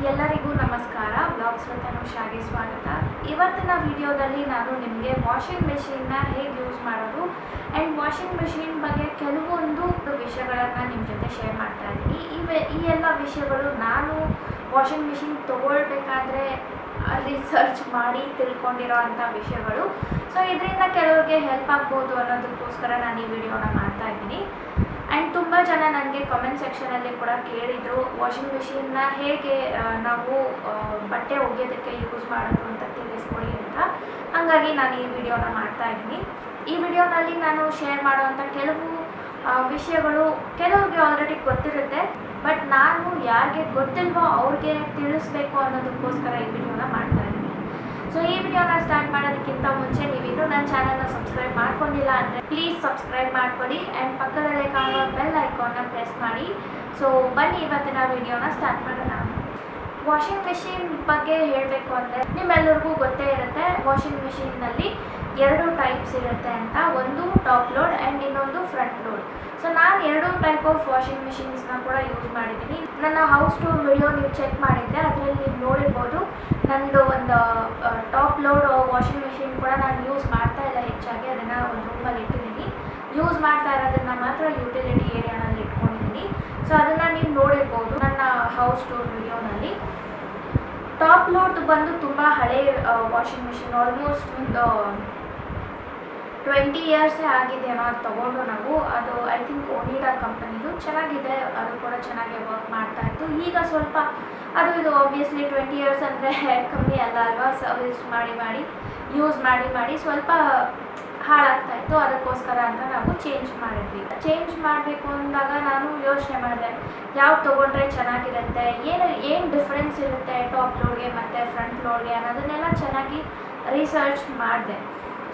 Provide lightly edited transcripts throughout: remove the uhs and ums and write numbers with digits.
ಎಲ್ಲರಿಗೂ ನಮಸ್ಕಾರ. Blogs with ಅನುಷಾಗೆ ಸ್ವಾಗತ. ಇವತ್ತಿನ ವಿಡಿಯೋದಲ್ಲಿ ನಾನು ನಿಮಗೆ ವಾಷಿಂಗ್ ಮೆಷಿನ್ನ ಹೇಗೆ ಯೂಸ್ ಮಾಡೋದು ಆ್ಯಂಡ್ ವಾಷಿಂಗ್ ಮೆಷಿನ್ ಬಗ್ಗೆ ಕೆಲವೊಂದು ವಿಷಯಗಳನ್ನು ನಿಮ್ಮ ಜೊತೆ ಶೇರ್ ಮಾಡ್ತಾ ಇದ್ದೀನಿ. ಈ ಎಲ್ಲ ವಿಷಯಗಳು ನಾನು ವಾಷಿಂಗ್ ಮೆಷಿನ್ ತೊಗೊಳ್ಬೇಕಾದ್ರೆ ರಿಸರ್ಚ್ ಮಾಡಿ ತಿಳ್ಕೊಂಡಿರೋ ಅಂಥ ವಿಷಯಗಳು. ಸೊ ಇದರಿಂದ ಕೆಲವ್ರಿಗೆ ಹೆಲ್ಪ್ ಆಗ್ಬೋದು ಅನ್ನೋದಕ್ಕೋಸ್ಕರ ನಾನು ಈ ವಿಡಿಯೋನ ಮಾಡ್ತಾ ಇದ್ದೀನಿ. ಆ್ಯಂಡ್ ತುಂಬ ಜನ ನನಗೆ ಕಮೆಂಟ್ ಸೆಕ್ಷನಲ್ಲಿ ಕೂಡ ಕೇಳಿದರು ವಾಷಿಂಗ್ ಮೆಷಿನ್ನ ಹೇಗೆ ನಾವು ಬಟ್ಟೆ ಒಗೆಯೋದಕ್ಕೆ ಯೂಸ್ ಮಾಡೋದು ಅಂತ ತಿಳಿಸ್ಕೊಡಿ ಅಂತ. ಹಾಗಾಗಿ ನಾನು ಈ ವಿಡಿಯೋನ ಮಾಡ್ತಾ ಇದ್ದೀನಿ. ಈ ವಿಡಿಯೋನಲ್ಲಿ ನಾನು ಶೇರ್ ಮಾಡೋವಂಥ ಕೆಲವು ವಿಷಯಗಳು ಕೆಲವ್ರಿಗೆ ಆಲ್ರೆಡಿ ಗೊತ್ತಿರುತ್ತೆ, ಬಟ್ ನಾನು ಯಾರಿಗೆ ಗೊತ್ತಿಲ್ವೋ ಅವ್ರಿಗೆ ತಿಳಿಸ್ಬೇಕು ಅನ್ನೋದಕ್ಕೋಸ್ಕರ ಈ ವಿಡಿಯೋನ ಮಾಡ್ತಾ ಇದ್ದೀನಿ. ಸೊ ಈ ವಿಡಿಯೋನ ಸ್ಟಾರ್ಟ್ ಮಾಡೋದಕ್ಕಿಂತ ಮುಂಚೆ ನೀವಿನ್ನೂ ನನ್ನ ಚಾನಲ್ನ ಸಬ್ಸ್ಕ್ರೈಬ್ ಮಾಡ್ಕೊಂಡಿಲ್ಲ ಅಂದರೆ ಪ್ಲೀಸ್ ಸಬ್ಸ್ಕ್ರೈಬ್ ಮಾಡ್ಕೊಳ್ಳಿ ಆ್ಯಂಡ್ ಪಕ್ಕದಲ್ಲೇ ಕಾಣುವ ಬೆಲ್ ಐಕಾನ್ನ ಪ್ರೆಸ್ ಮಾಡಿ. ಸೊ ಬನ್ನಿ ಇವತ್ತಿನ ವಿಡಿಯೋನ ಸ್ಟಾರ್ಟ್ ಮಾಡೋಣ. ವಾಷಿಂಗ್ ಮೆಷಿನ್ ಬಗ್ಗೆ ಹೇಳಬೇಕು ಅಂದರೆ ನಿಮ್ಮೆಲ್ಲರಿಗೂ ಗೊತ್ತೇ ಇರುತ್ತೆ, ವಾಷಿಂಗ್ ಮೆಷಿನ್ನಲ್ಲಿ 2 ಟೈಪ್ಸ್ ಇರುತ್ತೆ ಅಂತ. ಒಂದು ಟಾಪ್ ಲೋಡ್ ಆ್ಯಂಡ್ ಇನ್ನೊಂದು ಫ್ರಂಟ್ ಲೋಡ್. ಸೊ ನಾನು 2 ಟೈಪ್ ಆಫ್ ವಾಷಿಂಗ್ ಮೆಷಿನ್ಸ್ನ ಕೂಡ ಯೂಸ್ ಮಾಡಿದ್ದೀನಿ. ನನ್ನ ಹೌಸ್ ಟೂರ್ ವಿಡಿಯೋ ನೀವು ಚೆಕ್ ಮಾಡಿದರೆ ಅದರಲ್ಲಿ ನೀವು ನೋಡಿರ್ಬೋದು. ನಂದು ಒಂದು ಟಾಪ್ ಲೋಡ್ ವಾಷಿಂಗ್ ಮೆಷಿನ್ ಕೂಡ ನಾನು ಯೂಸ್ ಮಾಡ್ತಾ ಇಲ್ಲ ಹೆಚ್ಚಾಗಿ, ಅದನ್ನು ಒಂದು ರೂಮಲ್ಲಿ ಇಟ್ಟಿದ್ದೀನಿ. ಯೂಸ್ ಮಾಡ್ತಾ ಇರೋದನ್ನು ಮಾತ್ರ ಯುಟಿಲಿಟಿ ಏರಿಯಾನಲ್ಲಿ ಇಟ್ಕೊಂಡಿದ್ದೀನಿ. ಸೊ ಅದನ್ನು ನೀವು ನೋಡಿರ್ಬೋದು ನನ್ನ ಹೌಸ್ ಟೂರ್ ವಿಡಿಯೋನಲ್ಲಿ. ಟಾಪ್ ಲೋಡ್ ಬಂದು ತುಂಬ ಹಳೆ ವಾಷಿಂಗ್ ಮೆಷಿನ್, ಆಲ್ಮೋಸ್ಟ್ ಒಂದು 20 ಇಯರ್ಸೇ ಆಗಿದೆಯೋ ಅದು ತೊಗೊಂಡು ನಾವು. ಅದು ಐ ಥಿಂಕ್ ಓನಿಡಾ ಕಂಪನಿದು ಚೆನ್ನಾಗಿದೆ, ಅದು ಕೂಡ ಚೆನ್ನಾಗಿ ವರ್ಕ್ ಮಾಡ್ತಾಯಿತ್ತು. ಈಗ ಸ್ವಲ್ಪ ಇದು ಆಬ್ವಿಯಸ್ಲಿ 20 ಇಯರ್ಸ್ ಅಂದರೆ ಕಮ್ಮಿ ಅಲ್ಲ ಅಲ್ವಾ, ಸರ್ವಿಸ್ ಮಾಡಿ ಯೂಸ್ ಮಾಡಿ ಸ್ವಲ್ಪ ಹಾಳಾಗ್ತಾಯಿತ್ತು. ಅದಕ್ಕೋಸ್ಕರ ಅಂತ ನಾವು ಚೇಂಜ್ ಮಾಡಿದ್ವಿ. ಚೇಂಜ್ ಮಾಡಬೇಕು ಅಂದಾಗ ನಾನು ಯೋಚನೆ ಮಾಡಿದೆ ಯಾವ್ದು ತೊಗೊಂಡ್ರೆ ಚೆನ್ನಾಗಿರುತ್ತೆ, ಏನು ಡಿಫ್ರೆನ್ಸ್ ಇರುತ್ತೆ ಟಾಪ್ ಲೋಡ್ಗೆ ಮತ್ತು ಫ್ರಂಟ್ ಲೋಡ್ಗೆ ಅನ್ನೋದನ್ನೆಲ್ಲ ಚೆನ್ನಾಗಿ ರಿಸರ್ಚ್ ಮಾಡಿದೆ.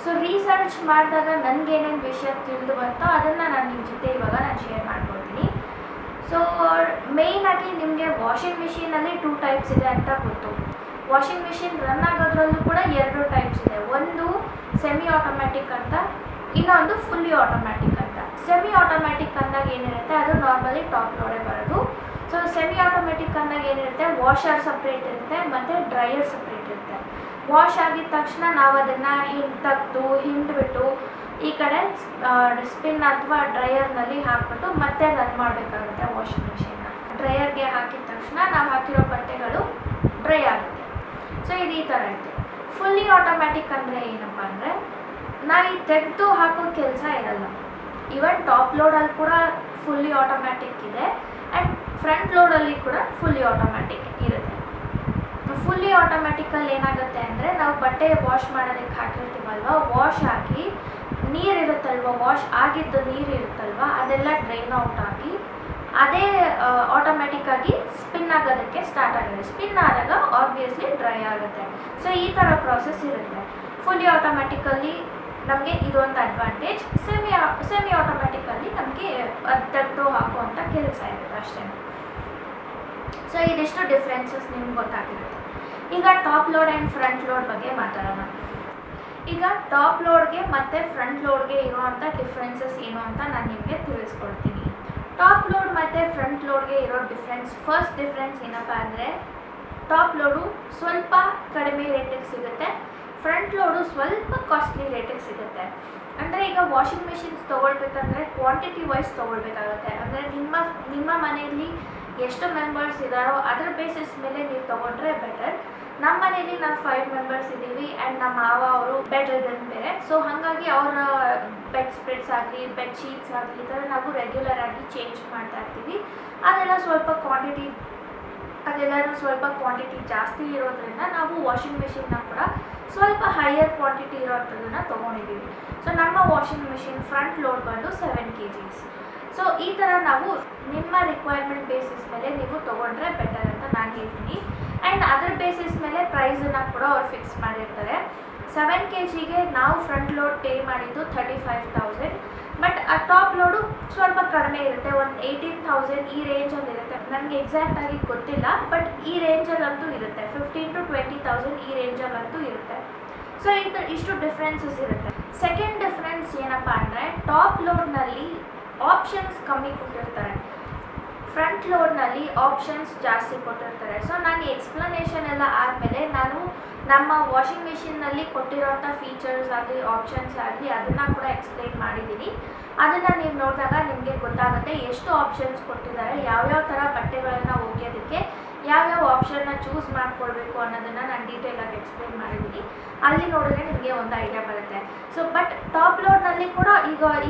ಸೊ ರಿಸರ್ಚ್ ಮಾಡಿದಾಗ ನನಗೇನೇನು ವಿಷಯ ತಿಳಿದು ಬಂತೋ ಅದನ್ನು ನಾನು ನಿಮ್ಮ ಜೊತೆ ಇವಾಗ ಶೇರ್ ಮಾಡ್ಕೊಳ್ತೀನಿ. ಸೊ ಮೇಯ್ನಾಗಿ ನಿಮಗೆ ವಾಷಿಂಗ್ ಮಿಷಿನಲ್ಲಿ 2 ಟೈಪ್ಸ್ ಇದೆ ಅಂತ ಗೊತ್ತು. ವಾಷಿಂಗ್ ಮಿಷಿನ್ ರನ್ ಆಗೋದ್ರಲ್ಲೂ ಕೂಡ 2 ಟೈಪ್ಸ್ ಇದೆ. ಒಂದು ಸೆಮಿ ಆಟೋಮ್ಯಾಟಿಕ್ ಅಂತ, ಇನ್ನೊಂದು ಫುಲ್ಲಿ ಆಟೋಮ್ಯಾಟಿಕ್ ಅಂತ. ಸೆಮಿ ಆಟೋಮ್ಯಾಟಿಕ್ ಅಂದಾಗ ಏನಿರುತ್ತೆ ಅದು ನಾರ್ಮಲಿ ಟಾಪ್ ಲೋಡೇ ಬರೋದು. ಸೊ ಸೆಮಿ ಆಟೋಮ್ಯಾಟಿಕ್ ಅಂದಾಗ ಏನಿರುತ್ತೆ, ವಾಷರ್ ಸಪ್ರೇಟ್ ಇರುತ್ತೆ ಮತ್ತು ಡ್ರೈಯರ್ ಸಪ್ರೇಟ್ ಇರುತ್ತೆ. ವಾಶ್ ಆಗಿದ ತಕ್ಷಣ ನಾವು ಅದನ್ನು ಹಿಂಡ್ಬಿಟ್ಟು ಈ ಕಡೆ ಸ್ಪಿನ್ ಅಥವಾ ಡ್ರೈಯರ್ನಲ್ಲಿ ಹಾಕ್ಬಿಟ್ಟು ಮತ್ತೆ ರನ್ ಮಾಡಬೇಕಾಗುತ್ತೆ ವಾಷಿಂಗ್ ಮಿಷಿನ್ನ. ಡ್ರೈಯರ್ಗೆ ಹಾಕಿದ ತಕ್ಷಣ ನಾವು ಹಾಕಿರೋ ಬಟ್ಟೆಗಳು ಡ್ರೈ ಆಗುತ್ತೆ. ಸೊ ಇದು ಈ ಥರ ಇತ್ತು. ಫುಲ್ಲಿ ಆಟೋಮ್ಯಾಟಿಕ್ ಅಂದರೆ ಏನಪ್ಪ ಅಂದರೆ ನಾವು ಈ ತೆಗೆದು ಹಾಕೋ ಕೆಲಸ ಇರಲ್ಲ. ಈವನ್ ಟಾಪ್ ಲೋಡಲ್ಲಿ ಕೂಡ ಫುಲ್ಲಿ ಆಟೋಮ್ಯಾಟಿಕ್ ಇದೆ ಆ್ಯಂಡ್ ಫ್ರಂಟ್ ಲೋಡಲ್ಲಿ ಕೂಡ ಫುಲ್ಲಿ ಆಟೋಮ್ಯಾಟಿಕ್ ಇರುತ್ತೆ. ಫುಲ್ಲಿ ಆಟೋಮ್ಯಾಟಿಕಲ್ಲಿ ಏನಾಗುತ್ತೆ ಅಂದರೆ ನಾವು ಬಟ್ಟೆ ವಾಶ್ ಮಾಡೋದಕ್ಕೆ ಹಾಕಿರ್ತೀವಲ್ವ, ವಾಶ್ ಆಗಿ ನೀರಿರುತ್ತಲ್ವ, ವಾಶ್ ಆಗಿದ್ದು ನೀರು ಇರುತ್ತಲ್ವ ಅದೆಲ್ಲ ಡ್ರೈನ್ ಔಟ್ ಆಗಿ ಅದೇ ಆಟೋಮ್ಯಾಟಿಕ್ಕಾಗಿ ಸ್ಪಿನ್ ಆಗೋದಕ್ಕೆ ಸ್ಟಾರ್ಟ್ ಆಗುತ್ತೆ. ಸ್ಪಿನ್ ಆದಾಗ ಆಬ್ವಿಯಸ್ಲಿ ಡ್ರೈ ಆಗುತ್ತೆ. ಸೊ ಈ ಥರ ಪ್ರಾಸೆಸ್ ಇರುತ್ತೆ. ಫುಲ್ಲಿ ಆಟೋಮ್ಯಾಟಿಕಲ್ಲಿ ನಮಗೆ ಇದೊಂದು ಅಡ್ವಾಂಟೇಜ್. ಸೆಮಿ ಆಟೋಮ್ಯಾಟಿಕಲ್ಲಿ ನಮಗೆ ತೆಗೆದು ಹಾಕುವಂಥ ಕೆಲಸ ಇರುತ್ತೆ ಅಷ್ಟೇ. ಸೊ ಇದಿಷ್ಟು ಡಿಫ್ರೆನ್ಸಸ್ ನಿಮ್ಗೆ ಗೊತ್ತಾಗಿರುತ್ತೆ. ಈಗ top load and front load ಬಗ್ಗೆ ಮಾತಾಡೋಣ. ಈಗ ಟಾಪ್ ಲೋಡ್ಗೆ ಮತ್ತು ಫ್ರಂಟ್ ಲೋಡ್ಗೆ ಇರುವಂಥ ಡಿಫ್ರೆನ್ಸಸ್ ಏನು ಅಂತ ನಾನು ನಿಮಗೆ ತಿಳಿಸ್ಕೊಡ್ತೀನಿ. ಟಾಪ್ ಲೋಡ್ ಮತ್ತು ಫ್ರಂಟ್ ಲೋಡ್ಗೆ ಇರೋ ಫಸ್ಟ್ ಡಿಫ್ರೆನ್ಸ್ ಏನಪ್ಪ ಅಂದರೆ ಟಾಪ್ ಲೋಡು ಸ್ವಲ್ಪ ಕಡಿಮೆ ರೇಟಿಗೆ ಸಿಗುತ್ತೆ, ಫ್ರಂಟ್ ಲೋಡು ಸ್ವಲ್ಪ ಕಾಸ್ಟ್ಲಿ ರೇಟಿಗೆ ಸಿಗುತ್ತೆ. ಅಂದರೆ ಈಗ ವಾಷಿಂಗ್ ಮೆಷಿನ್ಸ್ ತೊಗೊಳ್ಬೇಕಂದ್ರೆ ಕ್ವಾಂಟಿಟಿ ವೈಸ್ ತೊಗೊಳ್ಬೇಕಾಗುತ್ತೆ. ಅಂದರೆ ನಿಮ್ಮ ಮನೆಯಲ್ಲಿ ಎಷ್ಟು ಮೆಂಬರ್ಸ್ ಇದ್ದಾರೋ ಅದರ ಬೇಸಿಸ್ ಮೇಲೆ ನೀವು ತೊಗೊಂಡ್ರೆ ಬೆಟರ್. ನಮ್ಮ ಮನೇಲಿ ನಾವು 5 ಮೆಂಬರ್ಸ್ ಇದ್ದೀವಿ ಆ್ಯಂಡ್ ನಮ್ಮ ಮಾವ ಅವರು ಬೆಡ್ ರಿಡನ್ ಬೇರೆ. ಸೊ ಹಾಗಾಗಿ ಅವರ ಬೆಡ್ ಸ್ಪ್ರೆಡ್ಸ್ ಆಗಲಿ ಬೆಡ್ ಶೀಟ್ಸ್ ಆಗಲಿ ಈ ಥರ ನಾವು ರೆಗ್ಯುಲರ್ ಆಗಿ ಚೇಂಜ್ ಮಾಡ್ತಾ ಇರ್ತೀವಿ. ಅದೆಲ್ಲನೂ ಸ್ವಲ್ಪ ಕ್ವಾಂಟಿಟಿ ಜಾಸ್ತಿ ಇರೋದ್ರಿಂದ ನಾವು ವಾಷಿಂಗ್ ಮೆಷಿನ್ನ ಕೂಡ ಸ್ವಲ್ಪ ಹೈಯರ್ ಕ್ವಾಂಟಿಟಿ ಇರೋವಂಥದ್ದನ್ನು ತೊಗೊಂಡಿದ್ದೀವಿ. ಸೊ ನಮ್ಮ ವಾಷಿಂಗ್ ಮೆಷಿನ್ ಫ್ರಂಟ್ ಲೋಡ್ ಬಂದು 7 kgs. ಸೊ ಈ ಥರ ನಾವು ನಿಮ್ಮ ರಿಕ್ವೈರ್ಮೆಂಟ್ ಬೇಸಿಸ್ ಮೇಲೆ ನೀವು ತೊಗೊಂಡ್ರೆ ಬೆಟರ್ ಅಂತ ನಾನು ಹೇಳ್ತೀನಿ. ಆ್ಯಂಡ್ ಅದರ ಬೇಸಿಸ್ ಮೇಲೆ ಪ್ರೈಸನ್ನು ಕೂಡ ಅವ್ರು ಫಿಕ್ಸ್ ಮಾಡಿರ್ತಾರೆ. 7 kgಗೆ ನಾವು ಫ್ರಂಟ್ ಲೋಡ್ ಪೇ ಮಾಡಿದ್ದು 35,000, ಬಟ್ ಆ ಟಾಪ್ ಲೋಡು ಸ್ವಲ್ಪ ಕಡಿಮೆ ಇರುತ್ತೆ, ಒಂದು 18,000 ಈ ರೇಂಜಲ್ಲಿ ಇರುತ್ತೆ. ನನಗೆ ಎಕ್ಸಾಕ್ಟಾಗಿ ಗೊತ್ತಿಲ್ಲ, ಬಟ್ ಈ ರೇಂಜಲ್ಲಂತೂ ಇರುತ್ತೆ. 15,000 to 20,000 ಈ ರೇಂಜಲ್ಲಂತೂ ಇರುತ್ತೆ. ಸೊ ಇಷ್ಟು ಡಿಫ್ರೆನ್ಸಸ್ ಇರುತ್ತೆ. ಸೆಕೆಂಡ್ ಡಿಫ್ರೆನ್ಸ್ ಏನಪ್ಪ ಅಂದರೆ ಟಾಪ್ ಲೋಡ್ನಲ್ಲಿ ಆಪ್ಷನ್ಸ್ ಕಮ್ಮಿ ಕೊಟ್ಟಿರ್ತಾರೆ. ಫ್ರಂಟ್ ಲೋಡ್ನಲ್ಲಿ ಆಪ್ಷನ್ಸ್ ಜಾಸ್ತಿ ಕೊಟ್ಟಿರ್ತಾರೆ. ಸೊ ನಾನು ಎಕ್ಸ್ಪ್ಲನೇಷನ್ ಎಲ್ಲ ಆದಮೇಲೆ ನಾನು ನಮ್ಮ ವಾಷಿಂಗ್ ಮಿಷಿನ್ನಲ್ಲಿ ಕೊಟ್ಟಿರೋಂಥ ಫೀಚರ್ಸ್ ಆಗಲಿ ಆಪ್ಷನ್ಸ್ ಆಗಲಿ ಅದನ್ನು ಕೂಡ ಎಕ್ಸ್ಪ್ಲೈನ್ ಮಾಡಿದ್ದೀನಿ. ಅದನ್ನು ನೀವು ನೋಡಿದಾಗ ನಿಮಗೆ ಗೊತ್ತಾಗುತ್ತೆ ಎಷ್ಟು ಆಪ್ಷನ್ಸ್ ಕೊಟ್ಟಿದ್ದಾರೆ, ಯಾವ್ಯಾವ ಥರ ಬಟ್ಟೆಗಳನ್ನು ಒಗೆಯೋದಕ್ಕೆ ಯಾವ್ಯಾವ ಆಪ್ಷನ್ನ ಚೂಸ್ ಮಾಡ್ಕೊಳ್ಬೇಕು ಅನ್ನೋದನ್ನು ನಾನು ಡೀಟೇಲಾಗಿ ಎಕ್ಸ್ಪ್ಲೈನ್ ಮಾಡಿದ್ದೀನಿ. ಅಲ್ಲಿ ನೋಡಿದ್ರೆ ನಿಮಗೆ ಒಂದು ಐಡಿಯಾ ಬರುತ್ತೆ. ಸೊ ಬಟ್ ಟಾಪ್ ಲೋಡ್ನಲ್ಲಿ ಕೂಡ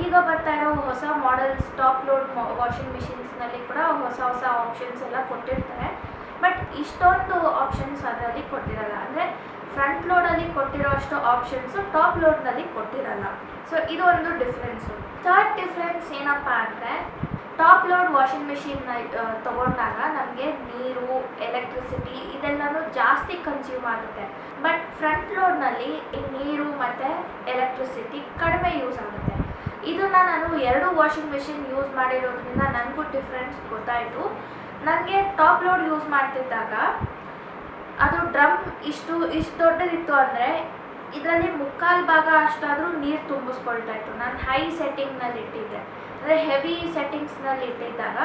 ಈಗ ಬರ್ತಾ ಇರೋ ಹೊಸ ಮಾಡೆಲ್ಸ್ ಟಾಪ್ ಲೋಡ್ ವಾಷಿಂಗ್ ಮಿಷಿನ್ಸ್ನಲ್ಲಿ ಕೂಡ ಹೊಸ ಆಪ್ಷನ್ಸ್ ಎಲ್ಲ ಕೊಟ್ಟಿರ್ತಾರೆ. ಬಟ್ ಇಷ್ಟೊಂದು ಆಪ್ಷನ್ಸ್ ಅದರಲ್ಲಿ ಕೊಟ್ಟಿರಲ್ಲ. ಅಂದರೆ ಫ್ರಂಟ್ ಲೋಡಲ್ಲಿ ಕೊಟ್ಟಿರೋ ಅಷ್ಟು ಆಪ್ಷನ್ಸು ಟಾಪ್ ಲೋಡ್ನಲ್ಲಿ ಕೊಟ್ಟಿರಲ್ಲ. ಸೊ ಇದು ಒಂದು ಡಿಫ್ರೆನ್ಸು. ಥರ್ಡ್ ಡಿಫ್ರೆನ್ಸ್ ಏನಪ್ಪ ಅಂದರೆ ಟಾಪ್ ಲೋಡ್ ವಾಷಿಂಗ್ ಮಿಷಿನ್ ತೊಗೊಂಡಾಗ ನಮಗೆ ನೀರು, ಎಲೆಕ್ಟ್ರಿಸಿಟಿ ಇದೆಲ್ಲನೂ ಜಾಸ್ತಿ ಕನ್ಸ್ಯೂಮ್ ಆಗುತ್ತೆ. ಬಟ್ ಫ್ರಂಟ್ ಲೋಡ್ನಲ್ಲಿ ನೀರು ಮತ್ತು ಎಲೆಕ್ಟ್ರಿಸಿಟಿ ಕಡಿಮೆ ಯೂಸ್ ಆಗುತ್ತೆ. ಇದನ್ನು ನಾನು 2 ವಾಷಿಂಗ್ ಮಿಷಿನ್ ಯೂಸ್ ಮಾಡಿರೋದ್ರಿಂದ ನನಗೂ ಡಿಫ್ರೆನ್ಸ್ ಗೊತ್ತಾಯಿತು. ನನಗೆ ಟಾಪ್ ಲೋಡ್ ಯೂಸ್ ಮಾಡ್ತಿದ್ದಾಗ ಅದು ಡ್ರಮ್ ಇಷ್ಟು ದೊಡ್ಡದಿತ್ತು ಅಂದರೆ ಇದರಲ್ಲಿ 3/4 ಭಾಗ ಅಷ್ಟಾದರೂ ನೀರು ತುಂಬಿಸ್ಕೊಳ್ತಾ ಇತ್ತು. ನಾನು ಹೈ ಸೆಟ್ಟಿಂಗ್ನಲ್ಲಿ ಇಟ್ಟಿದ್ದೆ, ಅಂದರೆ ಹೆವಿ ಸೆಟ್ಟಿಂಗ್ಸ್ನಲ್ಲಿ ಇಟ್ಟಿದ್ದಾಗ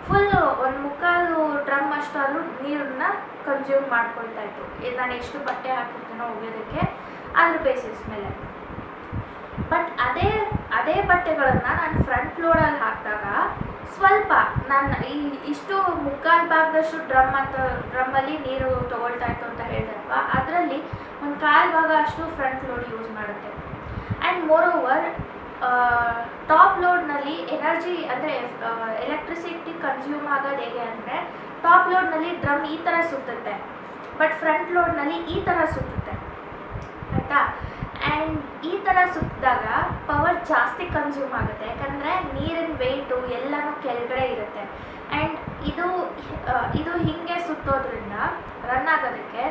ಫುಲ್ 1/4 ಡ್ರಮ್ ಅಷ್ಟಾದರೂ ನೀರನ್ನ ಕನ್ಸ್ಯೂಮ್ ಮಾಡ್ಕೊಳ್ತಾ ಇತ್ತು. ನಾನು ಎಷ್ಟು ಬಟ್ಟೆ ಹಾಕಿರ್ತೀನೋ ಒಗೆಯೋದಕ್ಕೆ ಅದ್ರ ಬೇಸಿಸ್ ಮೇಲೆ. ಬಟ್ ಅದೇ ಬಟ್ಟೆಗಳನ್ನು ನಾನು ಫ್ರಂಟ್ ಲೋಡಲ್ಲಿ ಹಾಕಿದಾಗ ಸ್ವಲ್ಪ ನಾನು ಇಷ್ಟು 3/4 ಭಾಗದಷ್ಟು ಡ್ರಮ್ಮಲ್ಲಿ ನೀರು ತೊಗೊಳ್ತಾ ಇತ್ತು ಅಂತ ಹೇಳಿದಲ್ವಾ, ಅದರಲ್ಲಿ 1/4 ಭಾಗ ಅಷ್ಟು ಫ್ರಂಟ್ ಲೋಡ್ ಯೂಸ್ ಮಾಡುತ್ತೆ. ಆ್ಯಂಡ್ ಮೋರ್ ಓವರ್ ಟಾಪ್ ಲೋಡ್ನಲ್ಲಿ ಎನರ್ಜಿ ಅಂದರೆ ಎಲೆಕ್ಟ್ರಿಸಿಟಿ ಕನ್ಸ್ಯೂಮ್ ಆಗೋದು ಹೇಗೆ ಅಂದರೆ ಟಾಪ್ ಲೋಡ್ನಲ್ಲಿ ಡ್ರಮ್ ಈ ಥರ ಸುತ್ತುತ್ತೆ, ಬಟ್ ಫ್ರಂಟ್ ಲೋಡ್ನಲ್ಲಿ ಈ ಥರ ಸುತ್ತುತ್ತೆ, ಆಯಿತಾ. ಆ್ಯಂಡ್ ಈ ಥರ ಸುತ್ತಿದಾಗ ಪವರ್ ಜಾಸ್ತಿ ಕನ್ಸ್ಯೂಮ್ ಆಗುತ್ತೆ, ಯಾಕಂದರೆ ನೀರಿನ ವೆಯ್ಟು ಎಲ್ಲನೂ ಕೆಳಗಡೆ ಇರುತ್ತೆ. ಆ್ಯಂಡ್ ಇದು ಹೀಗೆ ಸುತ್ತೋದ್ರಿಂದ ರನ್ ಆಗೋದಕ್ಕೆ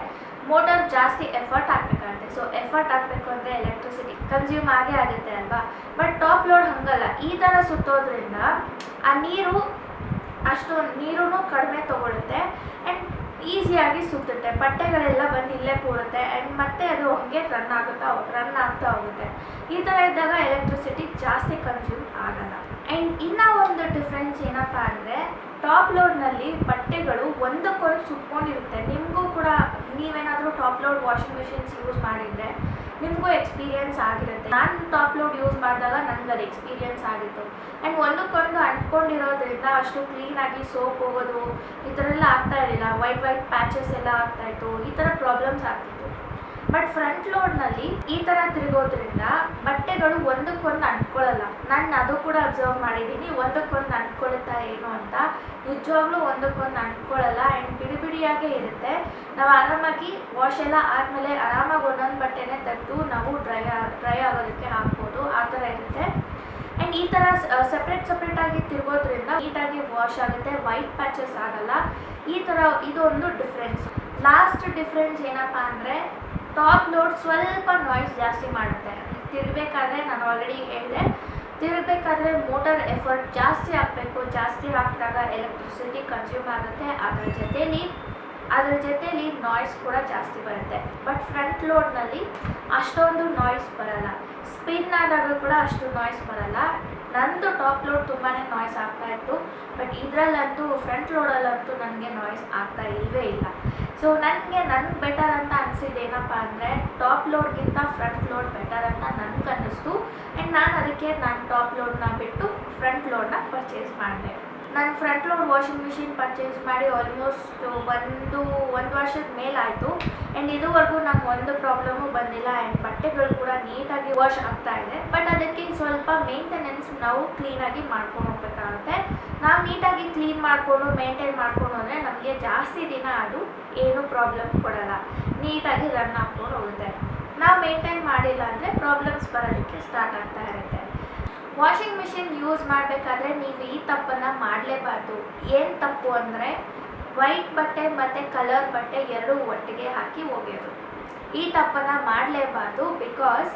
ಮೋಟರ್ ಜಾಸ್ತಿ ಎಫರ್ಟ್ ಹಾಕಬೇಕಾಗುತ್ತೆ. ಸೊ ಎಫರ್ಟ್ ಹಾಕಬೇಕು ಅಂದರೆ ಎಲೆಕ್ಟ್ರಿಸಿಟಿ ಕನ್ಸ್ಯೂಮ್ ಆಗೇ ಆಗುತ್ತೆ ಅಲ್ವಾ. ಬಟ್ ಟಾಪ್ ಲೋಡ್ ಹಾಗಲ್ಲ, ಈ ಥರ ಸುತ್ತೋದ್ರಿಂದ ಆ ನೀರೂ ಕಡಿಮೆ ತೊಗೊಳುತ್ತೆ ಆ್ಯಂಡ್ ಈಸಿಯಾಗಿ ಸುತ್ತುತ್ತೆ. ಬಟ್ಟೆಗಳೆಲ್ಲ ಬಂದು ಇಲ್ಲೇ ಕೂರುತ್ತೆ ಆ್ಯಂಡ್ ಮತ್ತೆ ಅದು ಹಂಗೆ ರನ್ ಆಗ್ತಾ ಹೋಗುತ್ತೆ. ಈ ಥರ ಇದ್ದಾಗ ಎಲೆಕ್ಟ್ರಿಸಿಟಿ ಜಾಸ್ತಿ ಕನ್ಸ್ಯೂಮ್ ಆಗಲ್ಲ. ಆ್ಯಂಡ್ ಇನ್ನೂ ಒಂದು ಡಿಫ್ರೆನ್ಸ್ ಏನಪ್ಪ ಅಂದರೆ ಟಾಪ್ ಲೋಡ್ನಲ್ಲಿ ಬಟ್ಟೆಗಳು ಒಂದಕ್ಕೊಂದು ಸುತ್ಕೊಂಡಿರುತ್ತೆ. ನಿಮಗೂ ಕೂಡ ನೀವೇನಾದರೂ top load washing machines use ಮಾಡಿದರೆ ನಿಮಗೂ ಎಕ್ಸ್ಪೀರಿಯೆನ್ಸ್ ಆಗಿರುತ್ತೆ. ನಾನು ಟಾಪ್ ಲೋಡ್ ಯೂಸ್ ಮಾಡಿದಾಗ ನನಗೆ ಅದು ಎಕ್ಸ್ಪೀರಿಯೆನ್ಸ್ ಆಗಿತ್ತು. ಆ್ಯಂಡ್ ಒಂದಕ್ಕೊಂದು ಅಂಟ್ಕೊಂಡಿರೋದ್ರಿಂದ ಅಷ್ಟು ಕ್ಲೀನಾಗಿ ಸೋಪ್ ಹೋಗೋದು ಈ ಥರ ಎಲ್ಲ ಆಗ್ತಾ ಇರಲಿಲ್ಲ. ವೈಟ್ ಪ್ಯಾಚಸ್ ಎಲ್ಲ ಆಗ್ತಾಯಿತ್ತು, ಈ ಥರ ಪ್ರಾಬ್ಲಮ್ಸ್ ಆಗ್ತಿತ್ತು. ಬಟ್ ಫ್ರಂಟ್ ಲೋಡ್ನಲ್ಲಿ ಈ ಥರ ತಿರುಗೋದ್ರಿಂದ ಬಟ್ಟೆಗಳು ಒಂದಕ್ಕೊಂದು ಅಂಟ್ಕೊಳ್ಳಲ್ಲ. ನಾನು ಅದು ಕೂಡ ಅಬ್ಸರ್ವ್ ಮಾಡಿದ್ದೀನಿ, ಒಂದಕ್ಕೊಂದು ಅಂಟ್ಕೊಳ್ಳುತ್ತಾ ಏನು ಅಂತ. ನಿಜವಾಗ್ಲೂ ಒಂದಕ್ಕೊಂದು ಅಂಟ್ಕೊಳ್ಳಲ್ಲ ಆ್ಯಂಡ್ ಬಿಡಿಯಾಗೇ ಇರುತ್ತೆ. ನಾವು ಆರಾಮಾಗಿ ವಾಶ್ ಎಲ್ಲ ಆದಮೇಲೆ ಆರಾಮಾಗಿ ಒಂದೊಂದು ಬಟ್ಟೆನೇ ತೆಗೆದು ನಾವು ಡ್ರೈ ಆಗೋದಕ್ಕೆ ಹಾಕ್ಬೋದು, ಆ ಥರ ಇರುತ್ತೆ. ಆ್ಯಂಡ್ ಈ ಥರ ಸಪ್ರೇಟಾಗಿ ತಿರುಗೋದ್ರಿಂದ ನೀಟಾಗಿ ವಾಶ್ ಆಗುತ್ತೆ, ವೈಟ್ ಪ್ಯಾಚಸ್ ಆಗಲ್ಲ. ಈ ಥರ ಇದು ಒಂದು ಡಿಫ್ರೆನ್ಸ್. ಲಾಸ್ಟ್ ಡಿಫ್ರೆನ್ಸ್ ಏನಪ್ಪ ಅಂದರೆ ಟಾಪ್ ಲೋಡ್ ಸ್ವಲ್ಪ ನಾಯ್ಸ್ ಜಾಸ್ತಿ ಮಾಡುತ್ತೆ. ತಿರುಗಬೇಕಾದ್ರೆ ನಾನು ಆಲ್ರೆಡಿ ಹೇಳಿದೆ, ತಿರುಗಬೇಕಾದ್ರೆ ಮೋಟರ್ ಎಫರ್ಟ್ ಜಾಸ್ತಿ ಹಾಕಬೇಕು. ಜಾಸ್ತಿ ಹಾಕಿದಾಗ ಎಲೆಕ್ಟ್ರಿಸಿಟಿ ಕನ್ಸ್ಯೂಮ್ ಆಗುತ್ತೆ. ಅದ್ರ ಜೊತೆಲಿ ನಾಯ್ಸ್ ಕೂಡ ಜಾಸ್ತಿ ಬರುತ್ತೆ. ಬಟ್ ಫ್ರಂಟ್ ಲೋಡ್ನಲ್ಲಿ ಅಷ್ಟೊಂದು ನಾಯ್ಸ್ ಬರಲ್ಲ. ಸ್ಪಿನ್ ಆದಾಗ ಕೂಡ ಅಷ್ಟು ನಾಯ್ಸ್ ಬರಲ್ಲ. ನಂದು ಟಾಪ್ ಲೋಡ್ ತುಂಬಾ ನಾಯ್ಸ್ ಆಗ್ತಾಯಿತ್ತು, ಬಟ್ ಇದರಲ್ಲಂತೂ ಫ್ರಂಟ್ ಲೋಡಲ್ಲಂತೂ ನನಗೆ ನಾಯ್ಸ್ ಆಗ್ತಾ ಇಲ್ಲವೇ ಇಲ್ಲ. ಸೊ ನನಗೆ ಬೆಟರ್ ಅಂತ ಅನಿಸಿದ್ದು ಏನಪ್ಪ ಅಂದರೆ ಟಾಪ್ ಲೋಡ್ಗಿಂತ ಫ್ರಂಟ್ ಲೋಡ್ ಬೆಟರ್ ಅಂತ ನನಗೆ ಅನ್ನಿಸ್ತು. ಆ್ಯಂಡ್ ನಾನು ಟಾಪ್ ಲೋಡ್ನ ಬಿಟ್ಟು ಫ್ರಂಟ್ ಲೋಡ್ನ ಪರ್ಚೇಸ್ ಮಾಡಿದೆ. ನಾನು front load washing machine purchase ಮಾಡಿ ಆಲ್ಮೋಸ್ಟ್ ಒಂದು ವರ್ಷದ ಮೇಲಾಯಿತು. ಆ್ಯಂಡ್ ಇದುವರೆಗೂ ನಂಗೆ ಒಂದು ಪ್ರಾಬ್ಲಮ್ಮು ಬಂದಿಲ್ಲ. ಆ್ಯಂಡ್ ಬಟ್ಟೆಗಳು ಕೂಡ ನೀಟಾಗಿ ವಾಶ್ ಆಗ್ತಾ ಇದೆ. ಬಟ್ ಅದಕ್ಕೆ ಸ್ವಲ್ಪ ಮೇಂಟೆನೆನ್ಸ್ ನಾವು ಕ್ಲೀನಾಗಿ ಮಾಡ್ಕೊಂಡು ಹೋಗ್ಬೇಕಾಗುತ್ತೆ. ನಾವು ನೀಟಾಗಿ ಕ್ಲೀನ್ ಮಾಡಿಕೊಂಡು ಮೇಂಟೈನ್ ಮಾಡ್ಕೊಂಡು ಹೋದರೆ ನಮಗೆ ಜಾಸ್ತಿ ದಿನ ಅದು ಏನೂ ಪ್ರಾಬ್ಲಮ್ ಕೊಡಲ್ಲ, ನೀಟಾಗಿ ರನ್ ಹಾಕ್ಕೊಂಡು ಹೋಗುತ್ತೆ. ನಾವು ಮೇಂಟೈನ್ ಮಾಡಿಲ್ಲ ಅಂದರೆ ಪ್ರಾಬ್ಲಮ್ಸ್ ಬರೋದಕ್ಕೆ ಸ್ಟಾರ್ಟ್ ಆಗ್ತಾ ಇರುತ್ತೆ. ವಾಷಿಂಗ್ ಮಿಷಿನ್ ಯೂಸ್ ಮಾಡಬೇಕಾದ್ರೆ ನೀವು ಈ ತಪ್ಪನ್ನು ಮಾಡಲೇಬಾರ್ದು. ಏನು ತಪ್ಪು ಅಂದರೆ ವೈಟ್ ಬಟ್ಟೆ ಮತ್ತು ಕಲರ್ ಬಟ್ಟೆ ಎರಡೂ ಒಟ್ಟಿಗೆ ಹಾಕಿ ಒಗೆಯೋದು. ಈ ತಪ್ಪನ್ನು ಮಾಡಲೇಬಾರ್ದು. ಬಿಕಾಸ್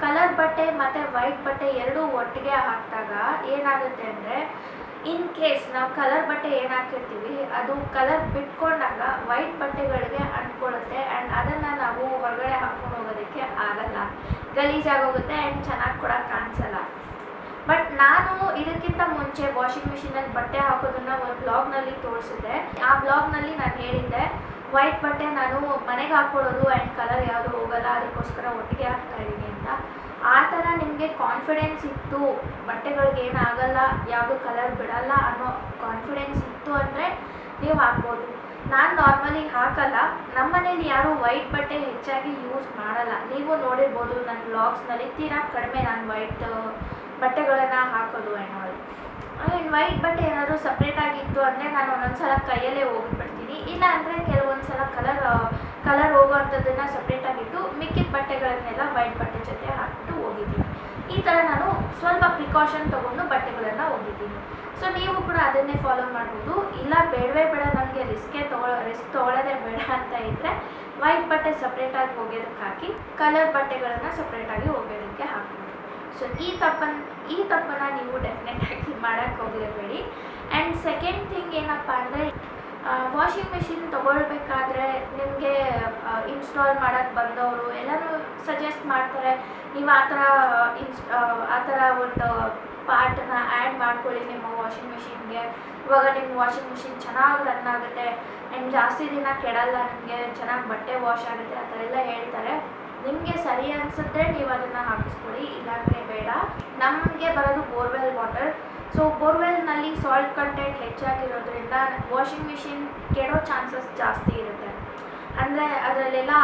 ಕಲರ್ ಬಟ್ಟೆ ಮತ್ತು ವೈಟ್ ಬಟ್ಟೆ ಎರಡೂ ಒಟ್ಟಿಗೆ ಹಾಕಿದಾಗ ಏನಾಗುತ್ತೆ ಅಂದರೆ ಇನ್ ಕೇಸ್ ನಾವು ಕಲರ್ ಬಟ್ಟೆ ಏನು ಹಾಕಿರ್ತೀವಿ ಅದು ಕಲರ್ ಬಿಟ್ಕೊಂಡಾಗ ವೈಟ್ ಬಟ್ಟೆಗಳಿಗೆ ಅಂಟ್ಕೊಳ್ಳುತ್ತೆ. ಆ್ಯಂಡ್ ಅದನ್ನು ನಾವು ಹೊರಗಡೆ ಹಾಕ್ಕೊಂಡು ಹೋಗೋದಕ್ಕೆ ಆಗಲ್ಲ, ಗಲೀಜಾಗೋಗುತ್ತೆ ಆ್ಯಂಡ್ ಚೆನ್ನಾಗಿ ಕೂಡ ಕಾಣಿಸಲ್ಲ. ಬಟ್ ನಾನು ಇದಕ್ಕಿಂತ ಮುಂಚೆ ವಾಷಿಂಗ್ ಮಿಷಿನಲ್ಲಿ ಬಟ್ಟೆ ಹಾಕೋದನ್ನ ಒಂದು ಬ್ಲಾಗ್ನಲ್ಲಿ ತೋರಿಸಿದ್ದೆ. ಆ ಬ್ಲಾಗ್ನಲ್ಲಿ ನಾನು ಹೇಳಿದ್ದೆ ವೈಟ್ ಬಟ್ಟೆ ನಾನು ಮನೆಗೆ ಹಾಕ್ಕೊಳ್ಳೋದು ಆ್ಯಂಡ್ ಕಲರ್ ಯಾವುದು ಹೋಗಲ್ಲ, ಅದಕ್ಕೋಸ್ಕರ ಒಟ್ಟಿಗೆ ಹಾಕ್ತಾ ಇದ್ದೀನಿ ಅಂತ. ಆ ಥರ ನಿಮಗೆ ಕಾನ್ಫಿಡೆನ್ಸ್ ಇತ್ತು, ಬಟ್ಟೆಗಳಿಗೆ ಏನಾಗಲ್ಲ, ಯಾವುದು ಕಲರ್ ಬಿಡಲ್ಲ ಅನ್ನೋ ಕಾನ್ಫಿಡೆನ್ಸ್ ಇತ್ತು ಅಂದರೆ ನೀವು ಹಾಕ್ಬೋದು. ನಾನು ನಾರ್ಮಲಿ ಹಾಕಲ್ಲ, ನಮ್ಮ ಮನೇಲಿ ಯಾರೂ ವೈಟ್ ಬಟ್ಟೆ ಹೆಚ್ಚಾಗಿ ಯೂಸ್ ಮಾಡಲ್ಲ. ನೀವು ನೋಡಿರ್ಬೋದು ನನ್ನ ಬ್ಲಾಗ್ಸ್ನಲ್ಲಿ ತೀರಾ ಕಡಿಮೆ ನಾನು ವೈಟ್ ಬಟ್ಟೆಗಳನ್ನು ಹಾಕೋದು ಆ್ಯಂಡ್ ವೈಟ್ ಬಟ್ಟೆ ಏನಾದರೂ ಸಪ್ರೇಟಾಗಿತ್ತು ಅಂದರೆ ನಾನು ಒಂದೊಂದು ಸಲ ಕೈಯಲ್ಲೇ ಹೋಗಿಬಿಡ್ತೀನಿ. ಇಲ್ಲ ಅಂದರೆ ಕೆಲವೊಂದು ಸಲ ಕಲರ್ ಹೋಗೋವಂಥದ್ದನ್ನು ಸಪ್ರೇಟಾಗಿಟ್ಟು ಮಿಕ್ಕಿದ ಬಟ್ಟೆಗಳನ್ನೆಲ್ಲ ವೈಟ್ ಬಟ್ಟೆ ಜೊತೆ ಹಾಕ್ಬಿಟ್ಟು ಹೋಗಿದ್ದೀನಿ. ಈ ಥರ ನಾನು ಸ್ವಲ್ಪ ಪ್ರಿಕಾಷನ್ ತೊಗೊಂಡು ಬಟ್ಟೆಗಳನ್ನು ಹೋಗಿದ್ದೀನಿ. ಸೊ ನೀವು ಕೂಡ ಅದನ್ನೇ ಫಾಲೋ ಮಾಡ್ಬೋದು. ಇಲ್ಲ ಬೇಡವೇ ಬೇಡ, ನನಗೆ ರಿಸ್ಕ್ ತೊಗೊಳ್ಳೋದೇ ಬೇಡ ಅಂತ ಇದ್ದರೆ ವೈಟ್ ಬಟ್ಟೆ ಸಪ್ರೇಟಾಗಿ ಒಗೆಯೋದಕ್ಕೆ ಹಾಕಿ ಕಲರ್ ಬಟ್ಟೆಗಳನ್ನು ಸಪ್ರೇಟಾಗಿ ಒಗೆಯೋದಕ್ಕೆ ಹಾಕ್ಬೋದು. ಸೊ ಈ ತಪ್ಪನ್ನು ನೀವು ಡೆಫಿನೆಟಾಗಿ ಮಾಡೋಕ್ಕೆ ಹೋಗಲೇಬೇಡಿ. ಆ್ಯಂಡ್ ಸೆಕೆಂಡ್ ಥಿಂಗ್ ಏನಪ್ಪ ಅಂದರೆ ವಾಷಿಂಗ್ ಮಿಷಿನ್ ತೊಗೊಳ್ಬೇಕಾದ್ರೆ ನಿಮಗೆ ಇನ್ಸ್ಟಾಲ್ ಮಾಡೋಕ್ಕೆ ಬಂದವರು ಎಲ್ಲನೂ ಸಜೆಸ್ಟ್ ಮಾಡ್ತಾರೆ, ನೀವು ಆ ಥರ ಒಂದು ಪಾರ್ಟನ್ನ ಆ್ಯಡ್ ಮಾಡ್ಕೊಳ್ಳಿ ನಿಮ್ಮ ವಾಷಿಂಗ್ ಮಿಷಿನ್ಗೆ. ಇವಾಗ ನಿಮ್ಮ ವಾಷಿಂಗ್ ಮಿಷಿನ್ ಚೆನ್ನಾಗಿ ರನ್ ಆಗುತ್ತೆ ಆ್ಯಂಡ್ ಜಾಸ್ತಿ ದಿನ ಕೆಡಲ್ಲ, ನಿಮಗೆ ಚೆನ್ನಾಗಿ ಬಟ್ಟೆ ವಾಶ್ ಆಗುತ್ತೆ, ಆ ಥರ ಎಲ್ಲ ಹೇಳ್ತಾರೆ. ನಿಮಗೆ ಸರಿ ಅನಿಸಿದ್ರೆ ನೀವು ಅದನ್ನು ಹಾಕಿಸ್ಕೊಳ್ಳಿ, ಇಲ್ಲಾಂದರೆ ಬೇಡ. ನಮಗೆ ಬರೋದು ಬೋರ್ವೆಲ್ ವಾಟರ್. ಸೊ ಬೋರ್ವೆಲ್ನಲ್ಲಿ ಸಾಲ್ಟ್ ಕಂಟೆಂಟ್ ಹೆಚ್ಚಾಗಿರೋದ್ರಿಂದ ವಾಷಿಂಗ್ ಮಿಷಿನ್ ಕೆಡೋ ಚಾನ್ಸಸ್ ಜಾಸ್ತಿ ಇರುತ್ತೆ. ಅಂದರೆ ಅದರಲ್ಲೆಲ್ಲ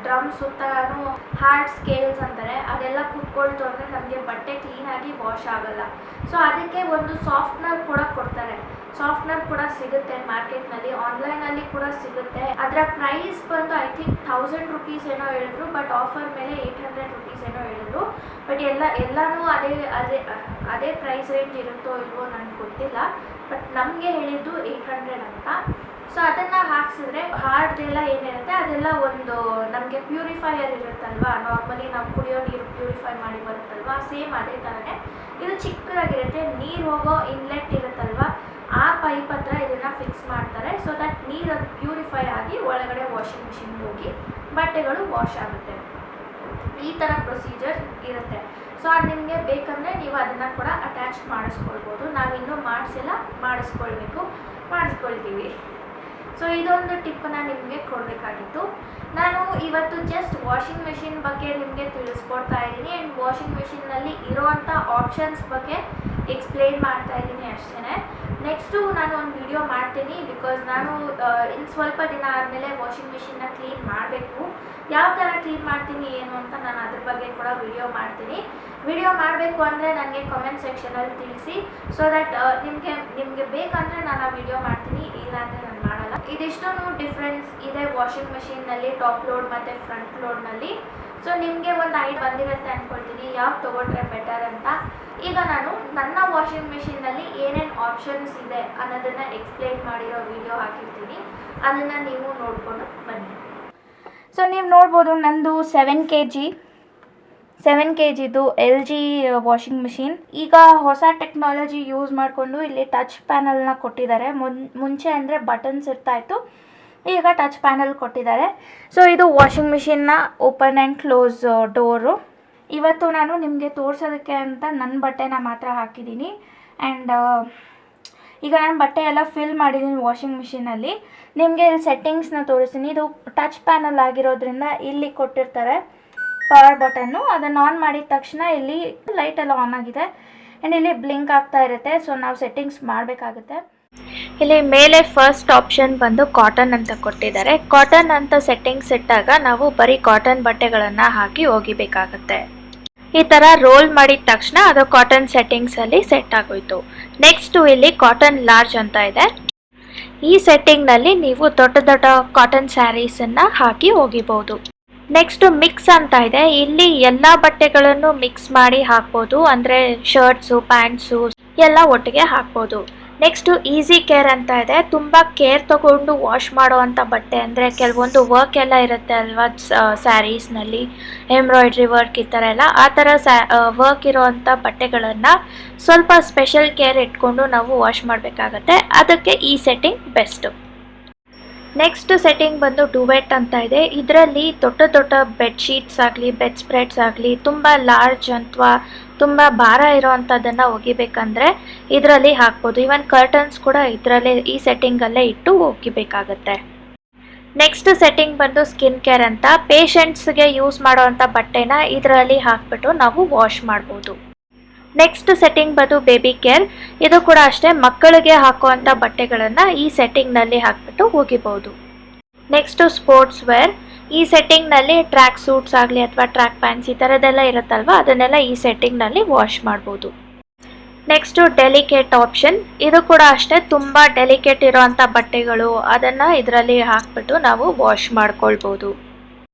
ಡ್ರಮ್ ಸುತ್ತಲೂ ಹಾರ್ಡ್ ಸ್ಕೇಲ್ಸ್ ಅಂತಾರೆ, ಅದೆಲ್ಲ ಕುತ್ಕೊಳ್ತು ಅಂದರೆ ನಮಗೆ ಬಟ್ಟೆ ಕ್ಲೀನಾಗಿ ವಾಶ್ ಆಗೋಲ್ಲ. ಸೊ ಅದಕ್ಕೆ ಒಂದು ಸಾಫ್ಟ್ನರ್ ಕೂಡ ಕೊಡ್ತಾರೆ. ಸಾಫ್ಟ್ನರ್ ಕೂಡ ಸಿಗುತ್ತೆ ಮಾರ್ಕೆಟ್ನಲ್ಲಿ, ಆನ್ಲೈನಲ್ಲಿ ಕೂಡ ಸಿಗುತ್ತೆ. ಅದರ ಪ್ರೈಸ್ ಬಂದು ಐ ಥಿಂಕ್ 1000 ರುಪೀಸ್ ಏನೋ ಹೇಳಿದ್ರು, ಬಟ್ ಆಫರ್ ಮೇಲೆ 800 ರುಪೀಸ್ ಏನೋ ಹೇಳಿದ್ರು. ಬಟ್ ಎಲ್ಲನೂ ಅದೇ ಪ್ರೈಸ್ ರೇಂಜ್ ಇರುತ್ತೋ ಇಲ್ವೋ ನನಗೆ ಗೊತ್ತಿಲ್ಲ, ಬಟ್ ನಮಗೆ ಹೇಳಿದ್ದು 800 ಅಂತ. ಸೊ ಅದನ್ನು ಹಾಕ್ಸಿದ್ರೆ ಹಾರ್ಡ್ದೆಲ್ಲ ಏನಿರುತ್ತೆ ಅದೆಲ್ಲ ಒಂದು ನಮಗೆ ಪ್ಯೂರಿಫೈಯರ್ ಇರುತ್ತಲ್ವ, ನಾರ್ಮಲಿ ನಾವು ಕುಡಿಯೋ ನೀರು ಪ್ಯೂರಿಫೈ ಮಾಡಿ ಬರುತ್ತಲ್ವ, ಸೇಮ್ ಅದೇ ಥರನೇ ಇದು ಚಿಕ್ಕದಾಗಿರುತ್ತೆ. ನೀರು ಹೋಗೋ ಇನ್ಲೆಟ್ ಇರುತ್ತಲ್ವ, ಆ ಪೈಪ್ ಹತ್ರ ಇದನ್ನು ಫಿಕ್ಸ್ ಮಾಡ್ತಾರೆ. ಸೊ ದಟ್ ನೀರು ಅದು ಪ್ಯೂರಿಫೈ ಆಗಿ ಒಳಗಡೆ ವಾಷಿಂಗ್ ಮಿಷಿನ್ಗೆ ಹೋಗಿ ಬಟ್ಟೆಗಳು ವಾಶ್ ಆಗುತ್ತೆ. ಈ ಥರ ಪ್ರೊಸೀಜರ್ ಇರುತ್ತೆ. ಸೊ ಅದು ನಿಮಗೆ ಬೇಕಂದರೆ ನೀವು ಅದನ್ನು ಕೂಡ ಅಟ್ಯಾಚ್ ಮಾಡಿಸ್ಕೊಳ್ಬೋದು. ನಾವಿನ್ನೂ ಮಾಡಿಸಿಲ್ಲ, ಮಾಡಿಸ್ಕೊಳ್ತೀವಿ. ಸೊ ಇದೊಂದು ಟಿಪ್ಪನ್ನು ನಿಮಗೆ ಕೊಡಬೇಕಾಗಿತ್ತು. ನಾನು ಇವತ್ತು ಜಸ್ಟ್ ವಾಷಿಂಗ್ ಮಿಷಿನ್ ಬಗ್ಗೆ ನಿಮಗೆ ತಿಳಿಸ್ಕೊಡ್ತಾ ಇದ್ದೀನಿ ಆ್ಯಂಡ್ ವಾಷಿಂಗ್ ಮಿಷಿನ್ನಲ್ಲಿ ಇರೋವಂಥ ಆಪ್ಷನ್ಸ್ ಬಗ್ಗೆ ಎಕ್ಸ್ಪ್ಲೇನ್ ಮಾಡ್ತಾ ಇದ್ದೀನಿ ಅಷ್ಟೇ. ನೆಕ್ಸ್ಟು ನಾನು ಒಂದು ವಿಡಿಯೋ ಮಾಡ್ತೀನಿ, ಬಿಕಾಸ್ ನಾನು ಇನ್ನು ಸ್ವಲ್ಪ ದಿನ ಆದಮೇಲೆ ವಾಷಿಂಗ್ ಮಿಷಿನ್ನ ಕ್ಲೀನ್ ಮಾಡಬೇಕು. ಯಾವ ಥರ ಕ್ಲೀನ್ ಮಾಡ್ತೀನಿ ಏನು ಅಂತ ನಾನು ಅದ್ರ ಬಗ್ಗೆ ಕೂಡ ವಿಡಿಯೋ ಮಾಡ್ತೀನಿ. ವಿಡಿಯೋ ಮಾಡಬೇಕು ಅಂದರೆ ನನಗೆ ಕಾಮೆಂಟ್ ಸೆಕ್ಷನಲ್ಲಿ ತಿಳಿಸಿ. ಸೊ ದಟ್ ನಿಮಗೆ ಬೇಕಂದರೆ ನಾನು ಆ ವಿಡಿಯೋ ಮಾಡ್ತೀನಿ, ಇಲ್ಲ ಅಂದರೆ ನಾನು ಮಾಡಲ್ಲ. ಇದಿಷ್ಟೂ ಡಿಫ್ರೆನ್ಸ್ ಇದೆ ವಾಷಿಂಗ್ ಮಿಷಿನ್ನಲ್ಲಿ, ಟಾಪ್ ಲೋಡ್ ಮತ್ತು ಫ್ರಂಟ್ ಲೋಡ್ನಲ್ಲಿ. ಸೊ ನಿಮಗೆ ಒಂದು ಐಡಿಯಾ ಬಂದಿರುತ್ತೆ ಅಂದ್ಕೊಳ್ತೀನಿ ಯಾವ್ದು ತೊಗೊಂಡ್ರೆ ಬೆಟರ್ ಅಂತ. ಈಗ ನಾನು ನನ್ನ ವಾಷಿಂಗ್ ಮಿಷಿನ್ನಲ್ಲಿ ಏನೇನು ಆಪ್ಷನ್ಸ್ ಇದೆ ಅನ್ನೋದನ್ನು ಎಕ್ಸ್ಪ್ಲೇನ್ ಮಾಡಿರೋ ವಿಡಿಯೋ ಹಾಕಿರ್ತೀನಿ, ಅದನ್ನು ನೀವು ನೋಡಿಕೊಂಡು ಬನ್ನಿ. ಸೊ ನೀವು ನೋಡ್ಬೋದು ನಂದು 7 kgದು LG ವಾಷಿಂಗ್ ಮಿಷಿನ್. ಈಗ ಹೊಸ ಟೆಕ್ನಾಲಜಿ ಯೂಸ್ ಮಾಡಿಕೊಂಡು ಇಲ್ಲಿ ಟಚ್ ಪ್ಯಾನಲ್ನ ಕೊಟ್ಟಿದ್ದಾರೆ. ಮುಂಚೆ ಅಂದರೆ ಬಟನ್ಸ್ ಇರ್ತಾಯಿತ್ತು, ಈಗ ಟಚ್ ಪ್ಯಾನಲ್ ಕೊಟ್ಟಿದ್ದಾರೆ. ಸೊ ಇದು ವಾಷಿಂಗ್ ಮಿಷಿನ್ನ ಓಪನ್ ಆ್ಯಂಡ್ ಕ್ಲೋಸ್ ಡೋರು. ಇವತ್ತು ನಾನು ನಿಮಗೆ ತೋರಿಸೋದಕ್ಕೆ ಅಂತ ನನ್ನ ಬಟ್ಟೆನ ಮಾತ್ರ ಹಾಕಿದ್ದೀನಿ. ಆ್ಯಂಡ್ ಈಗ ನಾನು ಬಟ್ಟೆ ಎಲ್ಲ ಫಿಲ್ ಮಾಡಿದ್ದೀನಿ ವಾಷಿಂಗ್ ಮಿಷಿನಲ್ಲಿ. ನಿಮಗೆ ಇಲ್ಲಿ ಸೆಟ್ಟಿಂಗ್ಸ್ನ ತೋರಿಸ್ತೀನಿ. ಇದು ಟಚ್ ಪ್ಯಾನಲ್ ಆಗಿರೋದ್ರಿಂದ ಇಲ್ಲಿ ಕೊಟ್ಟಿರ್ತಾರೆ ಪವರ್ ಬಟನ್ನು. ಅದನ್ನು ಆನ್ ಮಾಡಿದ ತಕ್ಷಣ ಇಲ್ಲಿ ಲೈಟೆಲ್ಲ ಆನ್ ಆಗಿದೆ ಆ್ಯಂಡ್ ಇಲ್ಲಿ ಬ್ಲಿಂಕ್ ಆಗ್ತಾ ಇರುತ್ತೆ. ಸೊ ನಾವು ಸೆಟ್ಟಿಂಗ್ಸ್ ಮಾಡಬೇಕಾಗುತ್ತೆ. ಇಲ್ಲಿ ಮೇಲೆ ಫಸ್ಟ್ ಆಪ್ಷನ್ ಬಂದು ಕಾಟನ್ ಅಂತ ಕೊಟ್ಟಿದ್ದಾರೆ. ಕಾಟನ್ ಅಂತ ಸೆಟ್ಟಿಂಗ್ಸ್ ಇಟ್ಟಾಗ ನಾವು ಬರೀ ಕಾಟನ್ ಬಟ್ಟೆಗಳನ್ನು ಹಾಕಿ ಒಗಿಬೇಕಾಗತ್ತೆ. ಈ ಥರ ರೋಲ್ ಮಾಡಿದ ತಕ್ಷಣ ಅದು ಕಾಟನ್ ಸೆಟ್ಟಿಂಗ್ಸಲ್ಲಿ ಸೆಟ್ ಆಗೋಯ್ತು. ನೆಕ್ಸ್ಟು ಇಲ್ಲಿ ಕಾಟನ್ ಲಾರ್ಜ್ ಅಂತ ಇದೆ. ಈ ಸೆಟ್ಟಿಂಗ್ನಲ್ಲಿ ನೀವು ದೊಡ್ಡ ದೊಡ್ಡ ಕಾಟನ್ ಸ್ಯಾರೀಸನ್ನು ಹಾಕಿ ಒಗಿಬೋದು. ನೆಕ್ಸ್ಟು ಮಿಕ್ಸ್ ಅಂತ ಇದೆ. ಇಲ್ಲಿ ಎಲ್ಲ ಬಟ್ಟೆಗಳನ್ನು ಮಿಕ್ಸ್ ಮಾಡಿ ಹಾಕ್ಬೋದು, ಅಂದರೆ ಶರ್ಟ್ಸು, ಪ್ಯಾಂಟ್ಸು ಎಲ್ಲ ಒಟ್ಟಿಗೆ ಹಾಕ್ಬೋದು. ನೆಕ್ಸ್ಟು ಈಸಿ ಕೇರ್ ಅಂತ ಇದೆ. ತುಂಬ ಕೇರ್ ತಗೊಂಡು ವಾಶ್ ಮಾಡುವಂಥ ಬಟ್ಟೆ, ಅಂದರೆ ಕೆಲವೊಂದು ವರ್ಕ್ ಎಲ್ಲ ಇರುತ್ತೆ ಅಲ್ವಾ ಸ್ಯಾರೀಸ್ನಲ್ಲಿ, ಎಂಬ್ರಾಯ್ಡ್ರಿ ವರ್ಕ್ ಈ ಥರ ಎಲ್ಲ, ಆ ಥರ ವರ್ಕ್ ಇರೋವಂಥ ಬಟ್ಟೆಗಳನ್ನು ಸ್ವಲ್ಪ ಸ್ಪೆಷಲ್ ಕೇರ್ ಇಟ್ಕೊಂಡು ನಾವು ವಾಶ್ ಮಾಡಬೇಕಾಗತ್ತೆ. ಅದಕ್ಕೆ ಈ ಸೆಟ್ಟಿಂಗ್ ಬೆಸ್ಟು. ನೆಕ್ಸ್ಟ್ ಸೆಟ್ಟಿಂಗ್ ಬಂದು ಡುವೆಟ್ ಅಂತ ಇದೆ. ಇದರಲ್ಲಿ ದೊಡ್ಡ ದೊಡ್ಡ ಬೆಡ್ಶೀಟ್ಸ್ ಆಗಲಿ, ಬೆಡ್ ಸ್ಪ್ರೆಡ್ಸ್ ಆಗಲಿ, ತುಂಬ ಲಾರ್ಜ್ ಅಥವಾ ತುಂಬ ಭಾರ ಇರೋವಂಥದ್ದನ್ನು ಒಗಿಬೇಕಂದ್ರೆ ಇದರಲ್ಲಿ ಹಾಕ್ಬೋದು. ಈವನ್ ಕರ್ಟನ್ಸ್ ಕೂಡ ಇದರಲ್ಲೇ ಈ ಸೆಟ್ಟಿಂಗಲ್ಲೇ ಇಟ್ಟು ಒಗಿಬೇಕಾಗತ್ತೆ. ನೆಕ್ಸ್ಟ್ ಸೆಟ್ಟಿಂಗ್ ಬಂದು ಸ್ಕಿನ್ ಕೇರ್ ಅಂತ. ಪೇಷಂಟ್ಸ್ಗೆ ಯೂಸ್ ಮಾಡೋವಂಥ ಬಟ್ಟೆನ ಇದರಲ್ಲಿ ಹಾಕ್ಬಿಟ್ಟು ನಾವು ವಾಶ್ ಮಾಡ್ಬೋದು. ನೆಕ್ಸ್ಟ್ ಸೆಟ್ಟಿಂಗ್ ಬಂದು ಬೇಬಿ ಕೇರ್. ಇದು ಕೂಡ ಅಷ್ಟೇ, ಮಕ್ಕಳಿಗೆ ಹಾಕುವಂಥ ಬಟ್ಟೆಗಳನ್ನು ಈ ಸೆಟ್ಟಿಂಗ್ನಲ್ಲಿ ಹಾಕ್ಬಿಟ್ಟು ಒಗಿಬೋದು. Next sports wear. ಈ ಸೆಟ್ಟಿಂಗ್ನಲ್ಲಿ ಟ್ರ್ಯಾಕ್ ಸೂಟ್ಸ್ ಆಗಲಿ ಅಥವಾ ಟ್ರ್ಯಾಕ್ ಪ್ಯಾಂಟ್ಸ್ ಈ ಥರದ್ದೆಲ್ಲ ಇರುತ್ತಲ್ವ, ಅದನ್ನೆಲ್ಲ ಈ ಸೆಟ್ಟಿಂಗ್ನಲ್ಲಿ ವಾಶ್ ಮಾಡ್ಬೋದು. Next delicate option. ಇದು ಕೂಡ ಅಷ್ಟೇ, ತುಂಬ ಡೆಲಿಕೇಟ್ ಇರೋವಂಥ ಬಟ್ಟೆಗಳು ಅದನ್ನು ಇದರಲ್ಲಿ ಹಾಕ್ಬಿಟ್ಟು ನಾವು ವಾಶ್ ಮಾಡ್ಕೊಳ್ಬೋದು.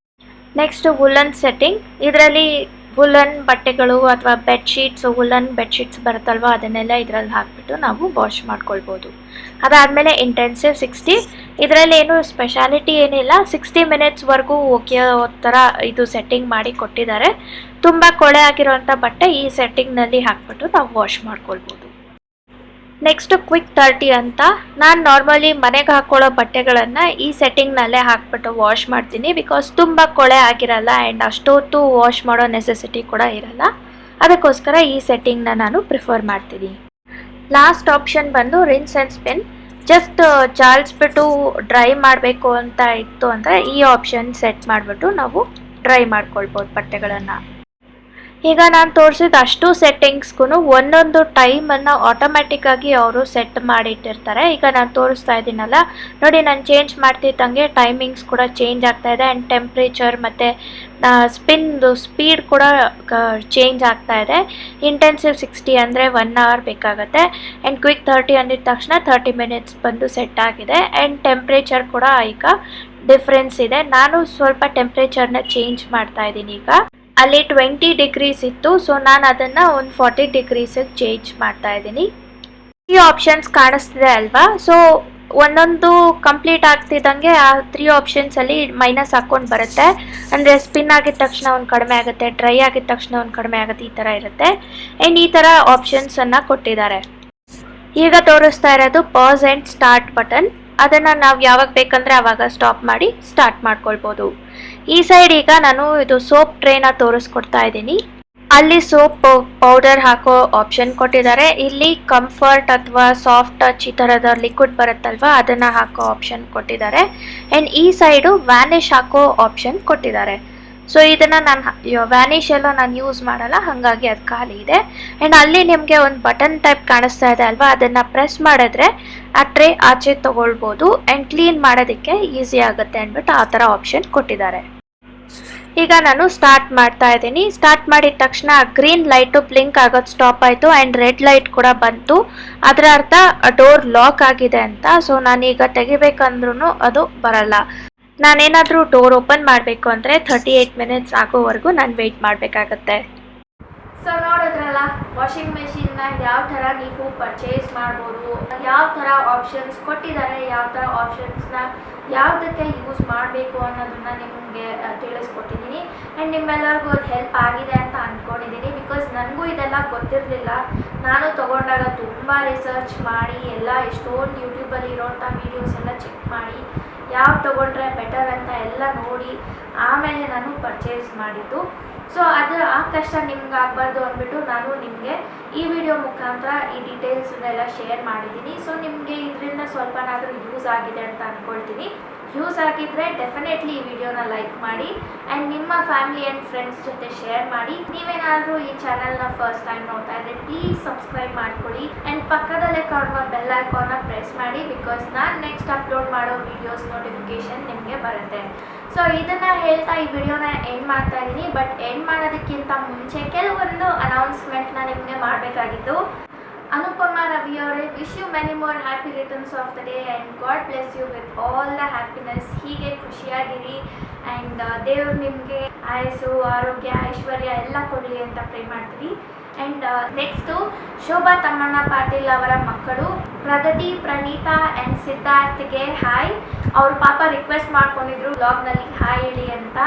Next woollen setting. ಇದರಲ್ಲಿ ವುಲನ್ ಬಟ್ಟೆಗಳು ಅಥವಾ ಬೆಡ್ಶೀಟ್ಸ್, ವುಲನ್ ಬೆಡ್ಶೀಟ್ಸ್ ಬರುತ್ತಲ್ವ, ಅದನ್ನೆಲ್ಲ ಇದರಲ್ಲಿ ಹಾಕ್ಬಿಟ್ಟು ನಾವು ವಾಶ್ ಮಾಡ್ಕೊಳ್ಬೋದು. ಅದಾದಮೇಲೆ ಇಂಟೆನ್ಸಿವ್ 60. ಇದರಲ್ಲಿ ಏನು ಸ್ಪೆಷಾಲಿಟಿ ಏನಿಲ್ಲ, 60 ಮಿನಿಟ್ಸ್ವರೆಗೂ ಒಗೆಯೋ ಥರ ಇದು ಸೆಟ್ಟಿಂಗ್ ಮಾಡಿ ಕೊಟ್ಟಿದ್ದಾರೆ. ತುಂಬ ಕೊಳೆ ಆಗಿರೋವಂಥ ಬಟ್ಟೆ ಈ ಸೆಟ್ಟಿಂಗ್ನಲ್ಲಿ ಹಾಕ್ಬಿಟ್ಟು ನಾವು ವಾಶ್ ಮಾಡ್ಕೊಳ್ಬೋದು. ನೆಕ್ಸ್ಟು ಕ್ವಿಕ್ 30 ಅಂತ. ನಾನು ನಾರ್ಮಲಿ ಮನೆಗೆ ಹಾಕ್ಕೊಳ್ಳೋ ಬಟ್ಟೆಗಳನ್ನು ಈ ಸೆಟ್ಟಿಂಗ್ನಲ್ಲೇ ಹಾಕ್ಬಿಟ್ಟು ವಾಶ್ ಮಾಡ್ತೀನಿ. ಬಿಕಾಸ್ ತುಂಬ ಕೊಳೆ ಆಗಿರಲ್ಲ ಆ್ಯಂಡ್ ಅಷ್ಟೊತ್ತು ವಾಶ್ ಮಾಡೋ ನೆಸೆಸಿಟಿ ಕೂಡ ಇರಲ್ಲ. ಅದಕ್ಕೋಸ್ಕರ ಈ ಸೆಟ್ಟಿಂಗ್ನ ನಾನು ಪ್ರಿಫರ್ ಮಾಡ್ತೀನಿ. ಲಾಸ್ಟ್ ಆಪ್ಷನ್ ಬಂದು ರಿನ್ಸ್ ಆ್ಯಂಡ್ ಸ್ಪಿನ್. ಜಸ್ಟ್ ಜಾಲಿಸ್ಬಿಟ್ಟು ಡ್ರೈ ಮಾಡಬೇಕು ಅಂತ ಇತ್ತು ಅಂದರೆ ಈ ಆಪ್ಷನ್ ಸೆಟ್ ಮಾಡಿಬಿಟ್ಟು ನಾವು ಡ್ರೈ ಮಾಡ್ಕೊಳ್ಬೋದು ಬಟ್ಟೆಗಳನ್ನು. ಈಗ ನಾನು ತೋರಿಸಿದ ಅಷ್ಟು ಸೆಟ್ಟಿಂಗ್ಸ್ಗೂ ಒಂದೊಂದು ಟೈಮನ್ನು ಆಟೋಮ್ಯಾಟಿಕ್ಕಾಗಿ ಅವರು ಸೆಟ್ ಮಾಡಿಟ್ಟಿರ್ತಾರೆ. ಈಗ ನಾನು ತೋರಿಸ್ತಾ ಇದ್ದೀನಲ್ಲ ನೋಡಿ, ನಾನು ಚೇಂಜ್ ಮಾಡ್ತಿದ್ದಂಗೆ ಟೈಮಿಂಗ್ಸ್ ಕೂಡ ಚೇಂಜ್ ಆಗ್ತಾಯಿದೆ ಆ್ಯಂಡ್ ಟೆಂಪ್ರೇಚರ್ ಮತ್ತು ಸ್ಪಿನ್ದು ಸ್ಪೀಡ್ ಕೂಡ ಚೇಂಜ್ ಆಗ್ತಾಯಿದೆ. ಇಂಟೆನ್ಸಿವ್ 60 ಅಂದರೆ 1 ಅವರ್ ಬೇಕಾಗುತ್ತೆ ಆ್ಯಂಡ್ ಕ್ವಿಕ್ 30 ಅಂದಿದ ತಕ್ಷಣ 30 ಮಿನಿಟ್ಸ್ ಬಂದು ಸೆಟ್ ಆಗಿದೆ. ಆ್ಯಂಡ್ ಟೆಂಪ್ರೇಚರ್ ಕೂಡ ಈಗ ಡಿಫ್ರೆನ್ಸ್ ಇದೆ. ನಾನು ಸ್ವಲ್ಪ ಟೆಂಪ್ರೇಚರ್ನ ಚೇಂಜ್ ಮಾಡ್ತಾ ಇದ್ದೀನಿ. ಈಗ ಅಲ್ಲಿ 20 ಡಿಗ್ರೀಸ್ ಇತ್ತು, ಸೊ ನಾನು ಅದನ್ನು ಒಂದು 40 ಡಿಗ್ರೀಸಿಗೆ ಚೇಂಜ್ ಮಾಡ್ತಾ ಇದ್ದೀನಿ. ಈ ಆಪ್ಷನ್ಸ್ ಕಾಣಿಸ್ತಿದೆ ಅಲ್ವಾ, ಸೊ ಒಂದೊಂದು ಕಂಪ್ಲೀಟ್ ಆಗ್ತಿದ್ದಂಗೆ ಆ 3 ಆಪ್ಷನ್ಸಲ್ಲಿ ಮೈನಸ್ ಹಾಕ್ಕೊಂಡು ಬರುತ್ತೆ. ಅಂದರೆ ಸ್ಪಿನ್ ಆಗಿದ ತಕ್ಷಣ ಒಂದು ಕಡಿಮೆ ಆಗುತ್ತೆ, ಡ್ರೈ ಆಗಿದ ತಕ್ಷಣ ಒಂದು ಕಡಿಮೆ ಆಗುತ್ತೆ, ಈ ಥರ ಇರುತ್ತೆ. ಆ್ಯಂಡ್ ಈ ಥರ ಆಪ್ಷನ್ಸನ್ನು ಕೊಟ್ಟಿದ್ದಾರೆ. ಈಗ ತೋರಿಸ್ತಾ ಇರೋದು ಪಾಸ್ ಆ್ಯಂಡ್ ಸ್ಟಾರ್ಟ್ ಬಟನ್. ಅದನ್ನು ನಾವು ಯಾವಾಗ ಬೇಕಂದರೆ ಆವಾಗ ಸ್ಟಾಪ್ ಮಾಡಿ ಸ್ಟಾರ್ಟ್ ಮಾಡ್ಕೊಳ್ಬೋದು. ಈ ಸೈಡ್ ಈಗ ನಾನು ಇದು ಸೋಪ್ ಟ್ರೇನ ತೋರಿಸ್ಕೊಡ್ತಾ ಇದ್ದೀನಿ. ಅಲ್ಲಿ ಸೋಪ್ ಪೌಡರ್ ಹಾಕೋ ಆಪ್ಷನ್ ಕೊಟ್ಟಿದ್ದಾರೆ. ಇಲ್ಲಿ ಕಂಫರ್ಟ್ ಅಥವಾ ಸಾಫ್ಟ್ ಟಚ್ ಈ ಥರದ ಲಿಕ್ವಿಡ್ ಬರುತ್ತಲ್ವ, ಅದನ್ನು ಹಾಕೋ ಆಪ್ಷನ್ ಕೊಟ್ಟಿದ್ದಾರೆ. ಆ್ಯಂಡ್ ಈ ಸೈಡು ವ್ಯಾನಿಷ್ ಹಾಕೋ ಆಪ್ಷನ್ ಕೊಟ್ಟಿದ್ದಾರೆ. ಸೊ ಇದನ್ನು ನಾನು ವ್ಯಾನಿಷ್ ಎಲ್ಲ ನಾನು ಯೂಸ್ ಮಾಡಲ್ಲ, ಹಾಗಾಗಿ ಅದು ಖಾಲಿ ಇದೆ. ಆ್ಯಂಡ್ ಅಲ್ಲಿ ನಿಮಗೆ ಒಂದು ಬಟನ್ ಟೈಪ್ ಕಾಣಿಸ್ತಾ ಇದೆ ಅಲ್ವಾ, ಅದನ್ನು ಪ್ರೆಸ್ ಮಾಡಿದ್ರೆ ಆ ಟ್ರೇ ಆಚೆ ತೊಗೊಳ್ಬೋದು ಆ್ಯಂಡ್ ಕ್ಲೀನ್ ಮಾಡೋದಕ್ಕೆ ಈಸಿ ಆಗುತ್ತೆ ಅಂದ್ಬಿಟ್ಟು ಆ ಥರ ಆಪ್ಷನ್ ಕೊಟ್ಟಿದ್ದಾರೆ. ಈಗ ನಾನು ಸ್ಟಾರ್ಟ್ ಮಾಡ್ತಾ ಇದ್ದೀನಿ. ಸ್ಟಾರ್ಟ್ ಮಾಡಿದ ತಕ್ಷಣ ಗ್ರೀನ್ ಲೈಟು ಬ್ಲಿಂಕ್ ಆಗೋದು ಸ್ಟಾಪ್ ಆಯಿತು ಆ್ಯಂಡ್ ರೆಡ್ ಲೈಟ್ ಕೂಡ ಬಂತು. ಅದರ ಅರ್ಥ ಡೋರ್ ಲಾಕ್ ಆಗಿದೆ ಅಂತ. ಸೊ ನಾನೀಗ ತೆಗಿಬೇಕಂದ್ರೂ ಅದು ಬರಲ್ಲ. ನಾನೇನಾದರೂ ಡೋರ್ ಓಪನ್ ಮಾಡಬೇಕು ಅಂದರೆ 38 ಮಿನಿಟ್ಸ್ ಆಗೋವರೆಗೂ ನಾನು ವೆಯ್ಟ್ ಮಾಡಬೇಕಾಗತ್ತೆ. ಸೊ ನೋಡಿದ್ರಲ್ಲ, ವಾಷಿಂಗ್ ಮೆಷಿನ್ನ ಯಾವ ಥರ ನೀವು ಪರ್ಚೇಸ್ ಮಾಡ್ಬೋದು, ಯಾವ ಥರ ಆಪ್ಷನ್ಸ್ ಕೊಟ್ಟಿದ್ದಾರೆ, ಯಾವ ಥರ ಆಪ್ಷನ್ಸ್ನ ಯಾವುದಕ್ಕೆ ಯೂಸ್ ಮಾಡಬೇಕು ಅನ್ನೋದನ್ನು ನಿಮಗೆ ತಿಳಿಸ್ಕೊಟ್ಟಿದ್ದೀನಿ. ಆ್ಯಂಡ್ ನಿಮ್ಮೆಲ್ಲರಿಗೂ ಅದು ಹೆಲ್ಪ್ ಆಗಿದೆ ಅಂತ ಅಂದ್ಕೊಂಡಿದ್ದೀನಿ. ಬಿಕಾಸ್ ನನಗೂ ಇದೆಲ್ಲ ಗೊತ್ತಿರಲಿಲ್ಲ. ನಾನು ತೊಗೊಂಡಾಗ ತುಂಬ ರಿಸರ್ಚ್ ಮಾಡಿ ಎಲ್ಲ ಎಷ್ಟೊಂದು ಯೂಟ್ಯೂಬಲ್ಲಿ ಇರೋವಂಥ ವೀಡಿಯೋಸ್ ಎಲ್ಲ ಚೆಕ್ ಮಾಡಿ ಯಾವ್ದು ತೊಗೊಂಡ್ರೆ ಬೆಟರ್ ಅಂತ ಎಲ್ಲ ನೋಡಿ ಆಮೇಲೆ ನಾನು ಪರ್ಚೇಸ್ ಮಾಡಿದ್ದು. ಸೊ ಅದು ಆ ಕಷ್ಟ ನಿಮ್ಗೆ ಆಗಬಾರ್ದು ಅಂದ್ಬಿಟ್ಟು ನಾನು ನಿಮಗೆ ಈ ವಿಡಿಯೋ ಮುಖಾಂತರ ಈ ಡೀಟೇಲ್ಸನ್ನೆಲ್ಲ ಶೇರ್ ಮಾಡಿದ್ದೀನಿ. ಸೊ ನಿಮಗೆ ಇದರಿಂದ ಸ್ವಲ್ಪನಾದರೂ ಯೂಸ್ ಆಗಿದೆ ಅಂತ ಅಂದ್ಕೊಳ್ತೀನಿ. ಯೂಸ್ ಆಗಿದ್ದರೆ ಡೆಫಿನೆಟ್ಲಿ ಈ ವಿಡಿಯೋನ ಲೈಕ್ ಮಾಡಿ ಆ್ಯಂಡ್ ನಿಮ್ಮ ಫ್ಯಾಮಿಲಿ ಆ್ಯಂಡ್ ಫ್ರೆಂಡ್ಸ್ ಜೊತೆ ಶೇರ್ ಮಾಡಿ. ನೀವೇನಾದರೂ ಈ ಚಾನಲ್ನ ಫಸ್ಟ್ ಟೈಮ್ ನೋಡ್ತಾ ಇದ್ದರೆ ಪ್ಲೀಸ್ ಸಬ್ಸ್ಕ್ರೈಬ್ ಮಾಡ್ಕೊಳ್ಳಿ ಆ್ಯಂಡ್ ಪಕ್ಕದಲ್ಲೇ ಕಾಣುವ ಬೆಲ್ ಐಕಾನ್ನ ಪ್ರೆಸ್ ಮಾಡಿ. ಬಿಕಾಸ್ ನಾನು ನೆಕ್ಸ್ಟ್ ಅಪ್ಲೋಡ್ ಮಾಡೋ ವೀಡಿಯೋಸ್ ನೋಟಿಫಿಕೇಷನ್ ನಿಮಗೆ ಬರುತ್ತೆ. ಸೊ ಇದನ್ನು ಹೇಳ್ತಾ ಈ ವಿಡಿಯೋನ ಎಂಡ್ ಮಾಡ್ತಾ ಇದ್ದೀನಿ. ಬಟ್ ಎಂಡ್ ಮಾಡೋದಕ್ಕಿಂತ ಮುಂಚೆ ಕೆಲವೊಂದು ಅನೌನ್ಸ್ಮೆಂಟ್ನ ನಿಮಗೆ ಮಾಡಬೇಕಾಗಿತ್ತು. ಅನುಪಮಾ ರವಿ ಅವರೇ, wish you many more happy returns of the day and God bless you with all the happiness. ಹೀಗೆ ಖುಷಿಯಾಗಿರಿ ಆ್ಯಂಡ್ ದೇವರು ನಿಮಗೆ ಆಯಸ್ಸು, ಆರೋಗ್ಯ, ಐಶ್ವರ್ಯ ಎಲ್ಲ ಕೊಡಲಿ ಅಂತ ಪ್ರೇ ಮಾಡ್ತೀವಿ. ಆ್ಯಂಡ್ ನೆಕ್ಸ್ಟು ಶೋಭಾ ತಮ್ಮಣ್ಣ ಪಾಟೀಲ್ ಅವರ ಮಕ್ಕಳು ಪ್ರಗತಿ, ಪ್ರಣೀತಾ ಆ್ಯಂಡ್ ಸಿದ್ಧಾರ್ಥ್ಗೆ ಹಾಯ್. ಅವರು ಪಾಪ ರಿಕ್ವೆಸ್ಟ್ ಮಾಡ್ಕೊಂಡಿದ್ರು ವ್ಲಾಗ್ನಲ್ಲಿ ಹಾಯ್ ಹೇಳಿ ಅಂತ.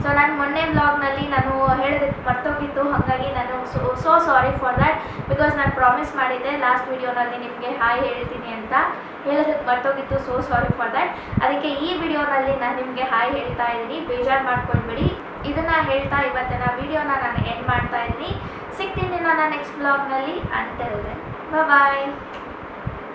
ಸೊ ನಾನು ಮೊನ್ನೆ ವ್ಲಾಗ್ನಲ್ಲಿ ನಾನು ಹೇಳೋದಕ್ಕೆ ಮರ್ತೋಗಿತ್ತು, ಹಾಗಾಗಿ ನಾನು so sorry for that. Because ನಾನು ಪ್ರಾಮಿಸ್ ಮಾಡಿದ್ದೆ ಲಾಸ್ಟ್ ವಿಡಿಯೋನಲ್ಲಿ ನಿಮಗೆ ಹಾಯ್ ಹೇಳ್ತೀನಿ ಅಂತ, ಹೇಳೋದಕ್ಕೆ ಮರ್ತೋಗಿತ್ತು. So sorry for that. ಅದಕ್ಕೆ ಈ ವಿಡಿಯೋನಲ್ಲಿ ನಾನು ನಿಮಗೆ ಹಾಯ್ ಹೇಳ್ತಾ ಇದ್ದೀನಿ, ಬೇಜಾರು ಮಾಡ್ಕೊಳ್ಬೇಡಿ. ಇದನ್ನು ಹೇಳ್ತಾ ಇವತ್ತಿನ ವಿಡಿಯೋನ ನಾನು ಎಂಡ್ ಮಾಡ್ತಾ ಇದ್ದೀನಿ. ಸಿಗ್ತೀನಿ ನಾನು ನೆಕ್ಸ್ಟ್ ವ್ಲಾಗ್ನಲ್ಲಿ. ಅಂಟಿಲ್ ದೆನ್ ಬಾಯ್.